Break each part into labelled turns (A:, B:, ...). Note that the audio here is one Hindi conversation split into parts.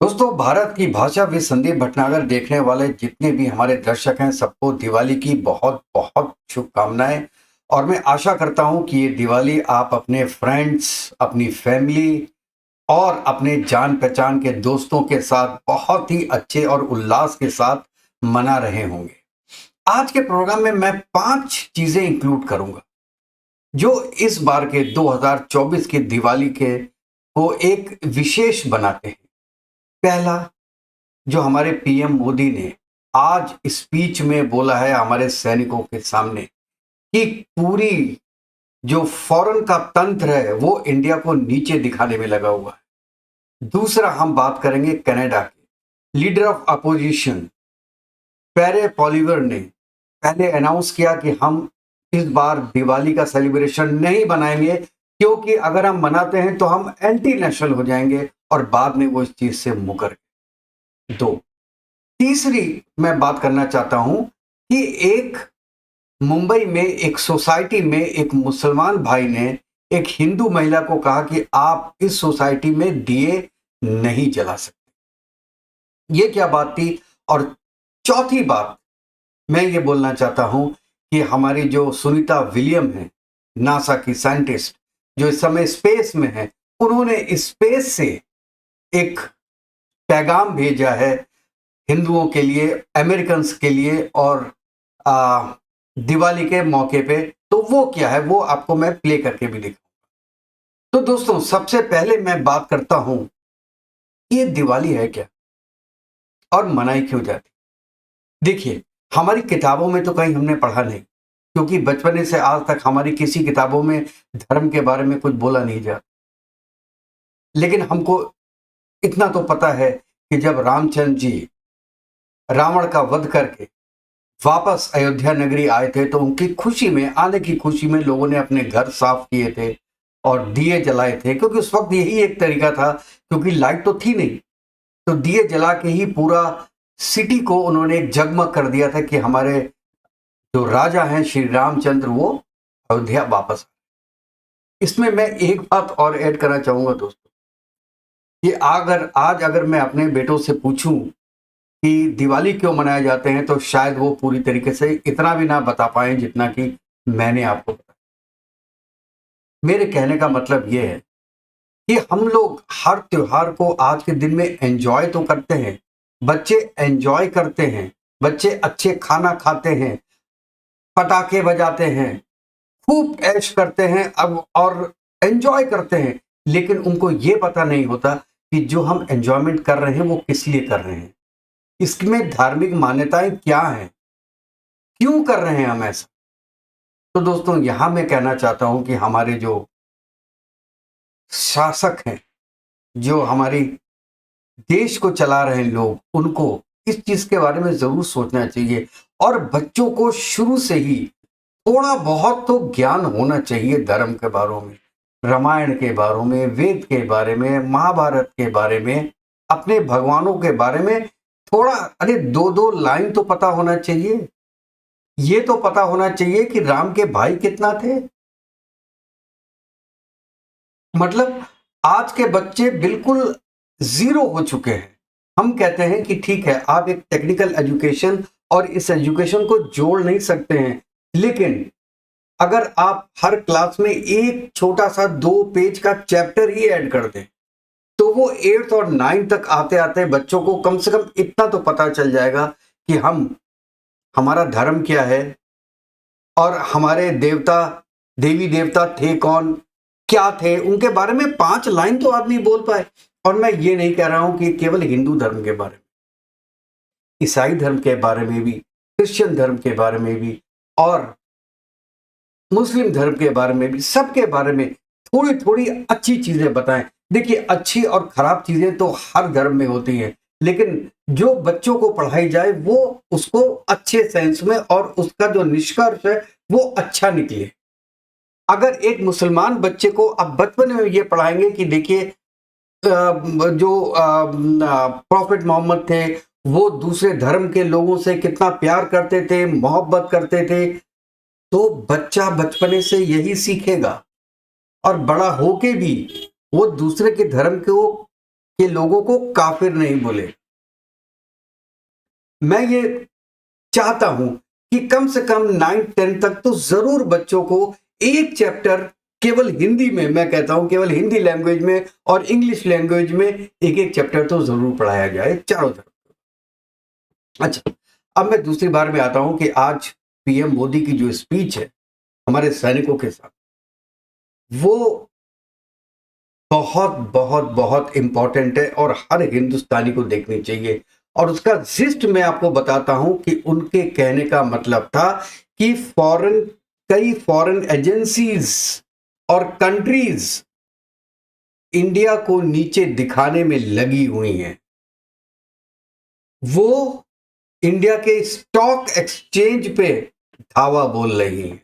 A: दोस्तों, भारत की भाषा भी संदीप भटनागर देखने वाले जितने भी हमारे दर्शक हैं, सबको दिवाली की बहुत बहुत शुभकामनाएं। और मैं आशा करता हूं कि ये दिवाली आप अपने फ्रेंड्स, अपनी फैमिली और अपने जान पहचान के दोस्तों के साथ बहुत ही अच्छे और उल्लास के साथ मना रहे होंगे। आज के प्रोग्राम में मैं 5 चीजें इंक्लूड करूंगा जो इस बार के 2024 की दिवाली के को एक विशेष बनाते हैं। पहला, जो हमारे पीएम मोदी ने आज स्पीच में बोला है हमारे सैनिकों के सामने कि पूरी जो फॉरेन का तंत्र है वो इंडिया को नीचे दिखाने में लगा हुआ है। दूसरा, हम बात करेंगे कनाडा के लीडर ऑफ अपोजिशन पेरे पॉलिवर ने पहले अनाउंस किया कि हम इस बार दिवाली का सेलिब्रेशन नहीं बनाएंगे क्योंकि अगर हम मनाते हैं तो हम एंटी नेशनल हो जाएंगे, और बाद में वो इस चीज से मुकर गए। दो, तीसरी मैं बात करना चाहता हूं कि एक मुंबई में एक सोसाइटी में एक मुसलमान भाई ने एक हिंदू महिला को कहा कि आप इस सोसाइटी में दिए नहीं जला सकते। ये क्या बात थी? और चौथी बात मैं ये बोलना चाहता हूं कि हमारी जो सुनीता विलियम है, नासा की साइंटिस्ट जो इस समय स्पेस में है, उन्होंने स्पेस से एक पैगाम भेजा है हिंदुओं के लिए, अमेरिकन्स के लिए, और दिवाली के मौके पे। तो वो क्या है वो आपको मैं प्ले करके भी दिखाऊंगा। तो दोस्तों, सबसे पहले मैं बात करता हूं कि ये दिवाली है क्या और मनाई क्यों जाती। देखिए, हमारी किताबों में तो कहीं हमने पढ़ा नहीं, क्योंकि बचपने से आज तक हमारी किसी किताबों में धर्म के बारे में कुछ बोला नहीं जाता। लेकिन हमको इतना तो पता है कि जब रामचंद्र जी रावण का वध करके वापस अयोध्या नगरी आए थे तो उनकी खुशी में, आने की खुशी में, लोगों ने अपने घर साफ किए थे और दिए जलाए थे, क्योंकि उस वक्त यही एक तरीका था, क्योंकि लाइट तो थी नहीं। तो दिए जला के ही पूरा सिटी को उन्होंने एक जगमग कर दिया था कि हमारे जो राजा हैं श्री रामचंद्र वो अयोध्या वापस आए। इसमें मैं एक बात और ऐड करना चाहूंगा दोस्तों, कि अगर मैं अपने बेटों से पूछूं कि दिवाली क्यों मनाए जाते हैं तो शायद वो पूरी तरीके से इतना भी ना बता पाए जितना कि मैंने आपको बताया। मेरे कहने का मतलब ये है कि हम लोग हर त्योहार को आज के दिन में एंजॉय तो करते हैं, बच्चे एंजॉय करते हैं, बच्चे अच्छे खाना खाते हैं, पटाखे बजाते हैं, खूब ऐश करते हैं अब और एंजॉय करते हैं। लेकिन उनको ये पता नहीं होता कि जो हम एंजॉयमेंट कर रहे हैं वो किस लिए कर रहे हैं, इसमें धार्मिक मान्यताएं क्या हैं, क्यों कर रहे हैं हम ऐसा। तो दोस्तों, यहां मैं कहना चाहता हूं कि हमारे जो शासक हैं, जो हमारी देश को चला रहे हैं लोग, उनको इस चीज के बारे में जरूर सोचना चाहिए। और बच्चों को शुरू से ही थोड़ा बहुत तो ज्ञान होना चाहिए धर्म के बारे में, रामायण के बारे में, वेद के बारे में, महाभारत के बारे में, अपने भगवानों के बारे में। थोड़ा, अरे दो दो लाइन तो पता होना चाहिए। ये तो पता होना चाहिए कि राम के भाई कितना थे। मतलब आज के बच्चे बिल्कुल जीरो हो चुके हैं। हम कहते हैं कि ठीक है, आप एक टेक्निकल एजुकेशन और इस एजुकेशन को जोड़ नहीं सकते हैं, लेकिन अगर आप हर क्लास में एक छोटा सा 2 पेज का चैप्टर ही ऐड कर दें तो वो 8th और 9th तक आते आते बच्चों को कम से कम इतना तो पता चल जाएगा कि हमारा धर्म क्या है और हमारे देवता, देवी देवता थे कौन, क्या थे, उनके बारे में 5 लाइन तो आदमी बोल पाए। और मैं ये नहीं कह रहा हूं कि केवल हिंदू धर्म के बारे में, ईसाई धर्म के बारे में भी, क्रिश्चियन धर्म के बारे में भी, और मुस्लिम धर्म के बारे में भी, सबके बारे में थोड़ी थोड़ी अच्छी चीजें बताएं। देखिए, अच्छी और खराब चीजें तो हर धर्म में होती हैं, लेकिन जो बच्चों को पढ़ाई जाए वो उसको अच्छे सेंस में, और उसका जो निष्कर्ष है वो अच्छा निकले। अगर एक मुसलमान बच्चे को अब बचपन में ये पढ़ाएंगे कि देखिए जो प्रॉफिट मोहम्मद थे वो दूसरे धर्म के लोगों से कितना प्यार करते थे, मोहब्बत करते थे, तो बच्चा बचपने से यही सीखेगा और बड़ा होके भी वो दूसरे के धर्म को कि लोगों को काफिर नहीं बोले। मैं ये चाहता हूं कि कम से कम 9-10 तक तो जरूर बच्चों को एक चैप्टर केवल हिंदी में, मैं कहता हूं केवल हिंदी लैंग्वेज में और इंग्लिश लैंग्वेज में एक एक चैप्टर तो जरूर पढ़ाया जाए चारों तरफ। अच्छा, अब मैं दूसरी बार में आता हूं कि आज पीएम मोदी की जो स्पीच है हमारे सैनिकों के साथ, वो बहुत बहुत बहुत इंपॉर्टेंट है और हर हिंदुस्तानी को देखनी चाहिए। और उसका जिस्ट मैं आपको बताता हूं कि उनके कहने का मतलब था कि कई फॉरेन एजेंसीज और कंट्रीज इंडिया को नीचे दिखाने में लगी हुई हैं। वो इंडिया के स्टॉक एक्सचेंज पे धावा बोल रही हैं,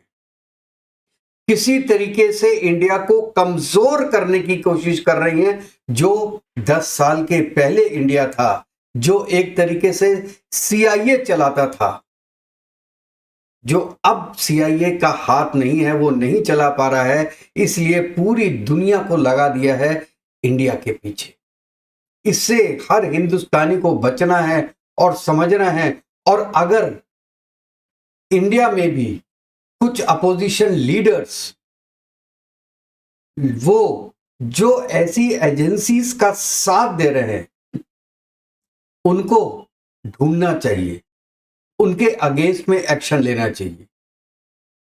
A: किसी तरीके से इंडिया को कमजोर करने की कोशिश कर रही हैं। जो 10 साल के पहले इंडिया था, जो एक तरीके से सीआईए चलाता था, जो अब सीआईए का हाथ नहीं है, वो नहीं चला पा रहा है, इसलिए पूरी दुनिया को लगा दिया है इंडिया के पीछे। इससे हर हिंदुस्तानी को बचना है और समझना है। और अगर इंडिया में भी कुछ अपोजिशन लीडर्स वो जो ऐसी एजेंसीज का साथ दे रहे हैं, उनको ढूंढना चाहिए, उनके अगेंस्ट में एक्शन लेना चाहिए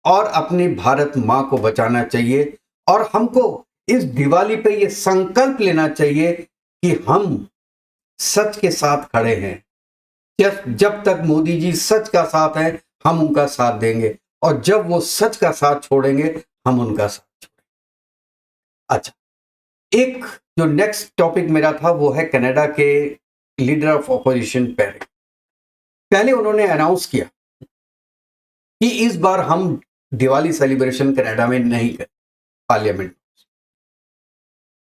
A: और अपनी भारत मां को बचाना चाहिए। और हमको इस दिवाली पे ये संकल्प लेना चाहिए कि हम सच के साथ खड़े हैं। जब तक मोदी जी सच का साथ है, हम उनका साथ देंगे, और जब वो सच का साथ छोड़ेंगे, हम उनका साथ छोड़ेंगे। अच्छा, एक जो नेक्स्ट टॉपिक मेरा था वो है कनाडा के लीडर ऑफ ऑपोजिशन पेरेक। पहले उन्होंने अनाउंस किया कि इस बार हम दिवाली सेलिब्रेशन कनाडा में नहीं करें पार्लियामेंट,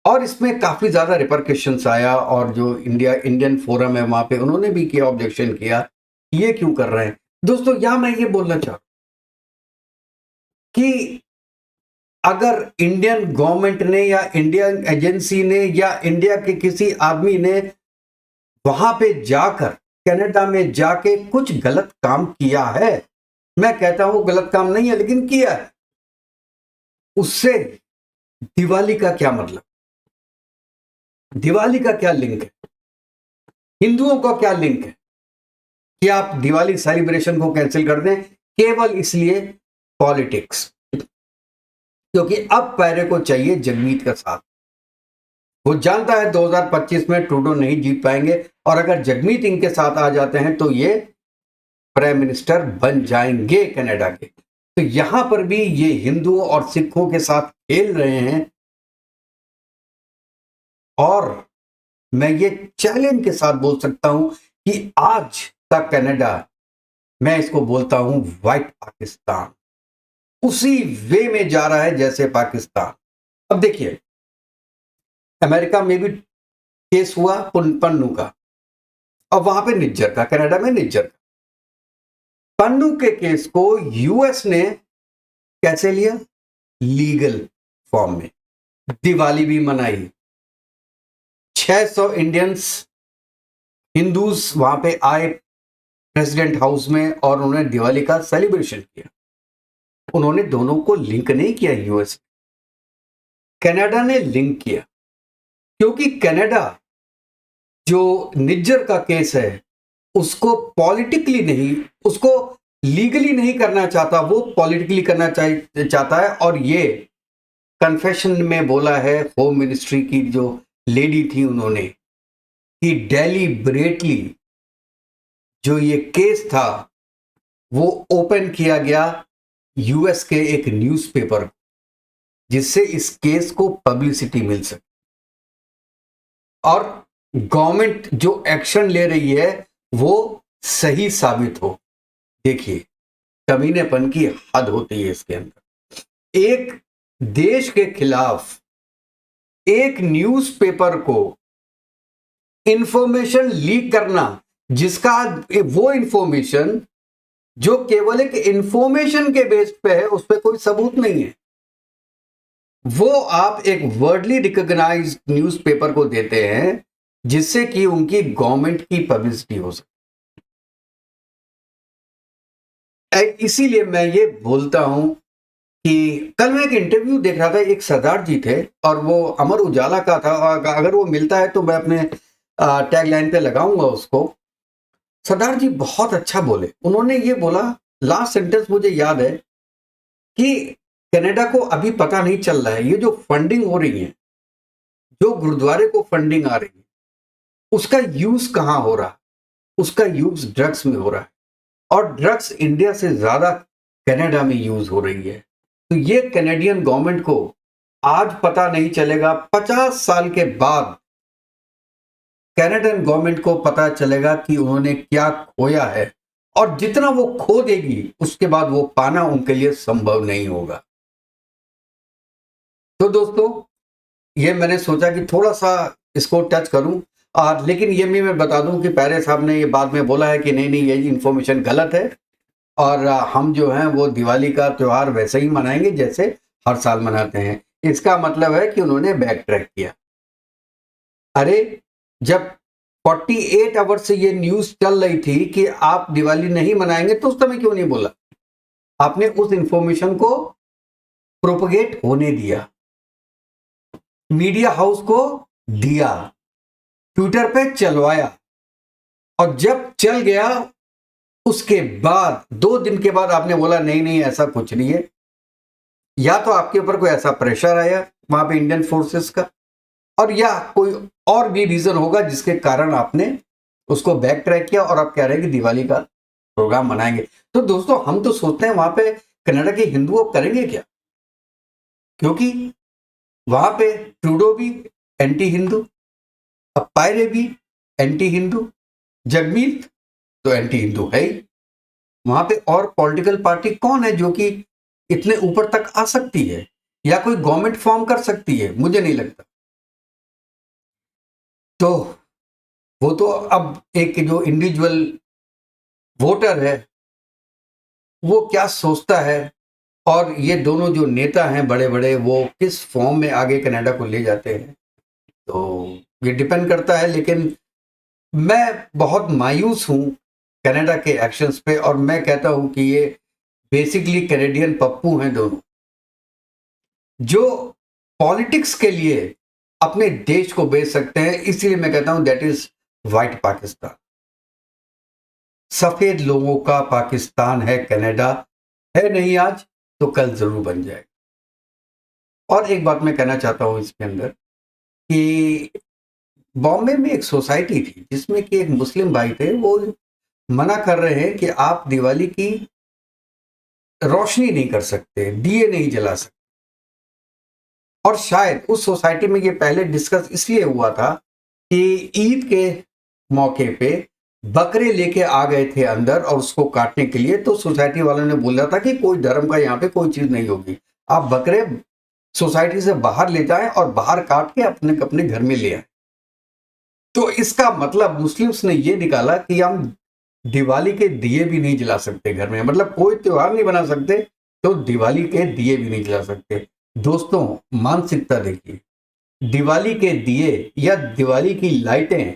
A: और इसमें काफी ज्यादा रिपरकशंस आया। और जो इंडियन फोरम है वहां पे उन्होंने भी किया, ऑब्जेक्शन किया, ये क्यों कर रहे हैं। दोस्तों, यहां मैं ये बोलना चाहता हूं कि अगर इंडियन गवर्नमेंट ने या इंडियन एजेंसी ने या इंडिया के किसी आदमी ने वहां पे जाकर, कनाडा में जाके कुछ गलत काम किया है, मैं कहता हूं गलत काम नहीं है लेकिन किया है, उससे दिवाली का क्या मतलब, दिवाली का क्या लिंक है, हिंदुओं का क्या लिंक है कि आप दिवाली सेलिब्रेशन को कैंसिल कर दें केवल इसलिए पॉलिटिक्स। क्योंकि अब पैरे को चाहिए जगमीत का साथ। वो जानता है 2025 में ट्रूडो नहीं जीत पाएंगे, और अगर जगमीत इनके साथ आ जाते हैं तो ये प्राइम मिनिस्टर बन जाएंगे कनाडा के। तो यहां पर भी ये हिंदुओं और सिखों के साथ खेल रहे हैं। और मैं ये चैलेंज के साथ बोल सकता हूं कि आज का कनाडा, मैं इसको बोलता हूं व्हाइट पाकिस्तान, उसी वे में जा रहा है जैसे पाकिस्तान। अब देखिए, अमेरिका में भी केस हुआ पन्नू का, और वहां पे निज्जर का, कनाडा में निज्जर का। पन्नू के केस को यूएस ने कैसे लिया, लीगल फॉर्म में। दिवाली भी मनाई, 600 इंडियंस हिंदूज वहां पे आए प्रेसिडेंट हाउस में और उन्होंने दिवाली का सेलिब्रेशन किया। उन्होंने दोनों को लिंक नहीं किया, यूएस, कनाडा ने लिंक किया। क्योंकि कनाडा जो निज्जर का केस है उसको पॉलिटिकली नहीं, उसको लीगली नहीं करना चाहता, वो पॉलिटिकली करना चाहता है। और ये कन्फेशन में बोला है होम मिनिस्ट्री की जो लेडी थी उन्होंने, कि डेलिब्रेटली जो ये केस था वो ओपन किया गया यूएस के एक न्यूज़पेपर, जिससे इस केस को पब्लिसिटी मिल सके और गवर्नमेंट जो एक्शन ले रही है वो सही साबित हो। देखिए, कमीनेपन की हद होती है इसके अंदर। एक देश के खिलाफ एक न्यूज़पेपर को इंफॉर्मेशन लीक करना, जिसका वो इंफॉर्मेशन जो केवल एक इंफॉर्मेशन के बेस पे है, उस पर कोई सबूत नहीं है, वो आप एक वर्ल्डली रिकॉग्नाइज्ड न्यूज़पेपर को देते हैं जिससे कि उनकी गवर्नमेंट की पब्लिसिटी हो सके। इसीलिए मैं ये बोलता हूं कि कल मैं एक इंटरव्यू देख रहा था, एक सरदार जी थे और वो अमर उजाला का था, और अगर वो मिलता है तो मैं अपने टैगलाइन पे लगाऊंगा उसको। सरदार जी बहुत अच्छा बोले। उन्होंने ये बोला, लास्ट सेंटेंस मुझे याद है, कि कनाडा को अभी पता नहीं चल रहा है ये जो फंडिंग हो रही है, जो गुरुद्वारे को फंडिंग आ रही है, उसका यूज कहां हो रहा है। उसका यूज ड्रग्स में हो रहा है, और ड्रग्स इंडिया से ज्यादा कनाडा में यूज हो रही है। तो ये कैनेडियन गवर्नमेंट को आज पता नहीं चलेगा, 50 साल के बाद कनाडियन गवर्नमेंट को पता चलेगा कि उन्होंने क्या खोया है, और जितना वो खो देगी उसके बाद वो पाना उनके लिए संभव नहीं होगा। तो दोस्तों, ये मैंने सोचा कि थोड़ा सा इसको टच करूं, और लेकिन ये भी मैं बता दूं कि पैरे साहब ने ये बाद में बोला है कि नहीं नहीं, ये इन्फॉर्मेशन गलत है, और हम जो हैं वो दिवाली का त्यौहार वैसे ही मनाएंगे जैसे हर साल मनाते हैं। इसका मतलब है कि उन्होंने बैक ट्रैक किया। अरे, जब 48 आवर से ये न्यूज चल रही थी कि आप दिवाली नहीं मनाएंगे, तो उस समय क्यों नहीं बोला? आपने उस इंफॉर्मेशन को प्रोपगेट होने दिया, मीडिया हाउस को दिया, ट्विटर पे चलवाया, और जब चल गया उसके बाद 2 दिन के बाद आपने बोला नहीं नहीं ऐसा कुछ नहीं है। या तो आपके ऊपर कोई ऐसा प्रेशर आया वहां पे इंडियन फोर्सेस का, और या कोई और भी रीजन होगा जिसके कारण आपने उसको बैक ट्रैक किया, और आप कह रहे हैं कि दिवाली का प्रोग्राम मनाएंगे। तो दोस्तों, हम तो सोचते हैं वहां पे कनाडा के हिंदू अब करेंगे क्या, क्योंकि वहां पे ट्रूडो भी एंटी हिंदू, अब पायरे भी एंटी हिंदू, जगमीत तो एंटी हिंदू है ही। वहां पे और पॉलिटिकल पार्टी कौन है जो कि इतने ऊपर तक आ सकती है, या कोई गवर्नमेंट फॉर्म कर सकती है? मुझे नहीं लगता। तो वो तो अब एक जो इंडिविजुअल वोटर है वो क्या सोचता है, और ये दोनों जो नेता हैं बड़े बड़े, वो किस फॉर्म में आगे कनाडा को ले जाते हैं, तो ये डिपेंड करता है। लेकिन मैं बहुत मायूस हूं कनाडा के एक्शंस पे, और मैं कहता हूं कि ये बेसिकली कैनेडियन पप्पू हैं दोनों, जो पॉलिटिक्स के लिए अपने देश को बेच सकते हैं। इसलिए मैं कहता हूं दैट इज व्हाइट पाकिस्तान। सफेद लोगों का पाकिस्तान है कनाडा, है नहीं आज तो कल जरूर बन जाएगा। और एक बात मैं कहना चाहता हूं इसके अंदर, कि बॉम्बे में एक सोसाइटी थी जिसमें कि एक मुस्लिम भाई थे, वो मना कर रहे हैं कि आप दिवाली की रोशनी नहीं कर सकते, दिए नहीं जला सकते। और शायद उस सोसाइटी में ये पहले डिस्कस इसलिए हुआ था कि ईद के मौके पे बकरे लेके आ गए थे अंदर और उसको काटने के लिए, तो सोसाइटी वालों ने बोला था कि कोई धर्म का यहाँ पे कोई चीज नहीं होगी, आप बकरे सोसाइटी से बाहर ले जाएं और बाहर काट के अपने अपने घर में ले आए। तो इसका मतलब मुस्लिम्स ने ये निकाला कि हम दिवाली के दिए भी नहीं जला सकते घर में, मतलब कोई त्योहार नहीं बना सकते तो दिवाली के दिए भी नहीं जला सकते। दोस्तों, मानसिकता देखिए, दिवाली के दिए या दिवाली की लाइटें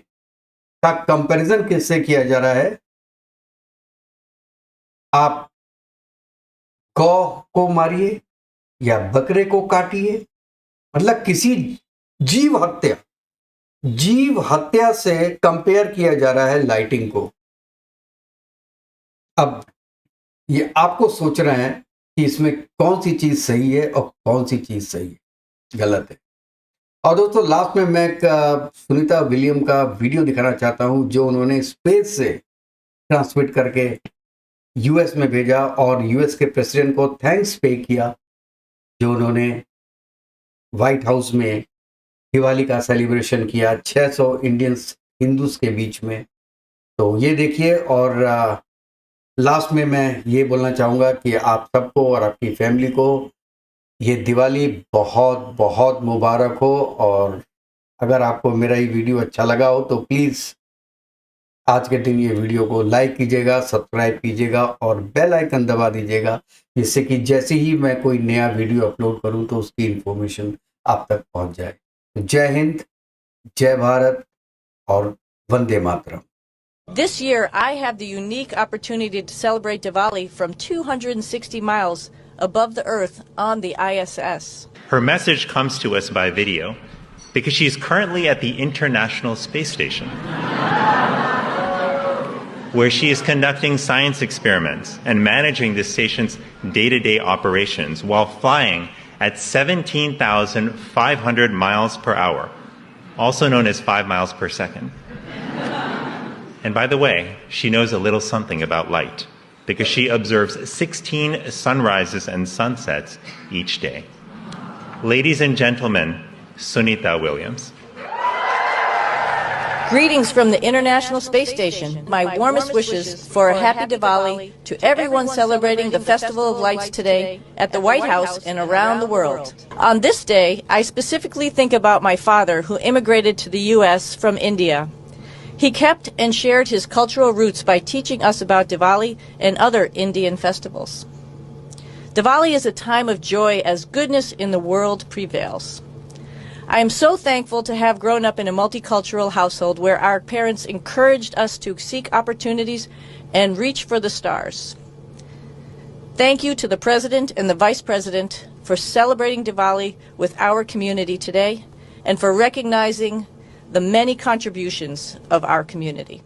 A: का कंपैरिजन किससे किया जा रहा है? आप गौ को मारिए या बकरे को काटिए, मतलब किसी जीव हत्या, जीव हत्या से कंपेयर किया जा रहा है लाइटिंग को। अब ये आपको सोच रहे हैं कि इसमें कौन सी चीज सही है और कौन सी चीज सही है, गलत है। और दोस्तों, लास्ट में मैं एक सुनीता विलियम का वीडियो दिखाना चाहता हूं, जो उन्होंने स्पेस से ट्रांसमिट करके यूएस में भेजा और यूएस के प्रेसिडेंट को थैंक्स पे किया, जो उन्होंने व्हाइट हाउस में दिवाली का सेलिब्रेशन किया 600 इंडियंस हिंदूज के बीच में। तो ये देखिए, और लास्ट में मैं ये बोलना चाहूँगा कि आप सबको और आपकी फैमिली को ये दिवाली बहुत बहुत मुबारक हो। और अगर आपको मेरा ये वीडियो अच्छा लगा हो तो प्लीज़ आज के दिन ये वीडियो को लाइक कीजिएगा, सब्सक्राइब कीजिएगा और बेल आइकन दबा दीजिएगा, जिससे कि जैसे ही मैं कोई नया वीडियो अपलोड करूं तो उसकी इन्फॉर्मेशन आप तक पहुंच जाए। तो जय हिंद, जय भारत, और Vande Mataram.
B: This year, I have the unique opportunity to celebrate Diwali from 260 miles above the Earth on the ISS.
C: Her message comes to us by video because she's currently at the International Space Station, where she is conducting science experiments and managing the station's day-to-day operations while flying at 17,500 miles per hour, also known as 5 miles per second. And by the way, she knows a little something about light because she observes 16 sunrises and sunsets each day. Ladies and gentlemen, Sunita Williams.
B: Greetings from the International Space Station. My warmest wishes for a happy Diwali to everyone celebrating the Festival of Lights today at the White House and around the world. On this day, I specifically think about my father who immigrated to the U.S. from India. He kept and shared his cultural roots by teaching us about Diwali and other Indian festivals. Diwali is a time of joy as goodness in the world prevails. I am so thankful to have grown up in a multicultural household where our parents encouraged us to seek opportunities and reach for the stars. Thank you to the President and the Vice President for celebrating Diwali with our community today and for recognizing the many contributions of our community.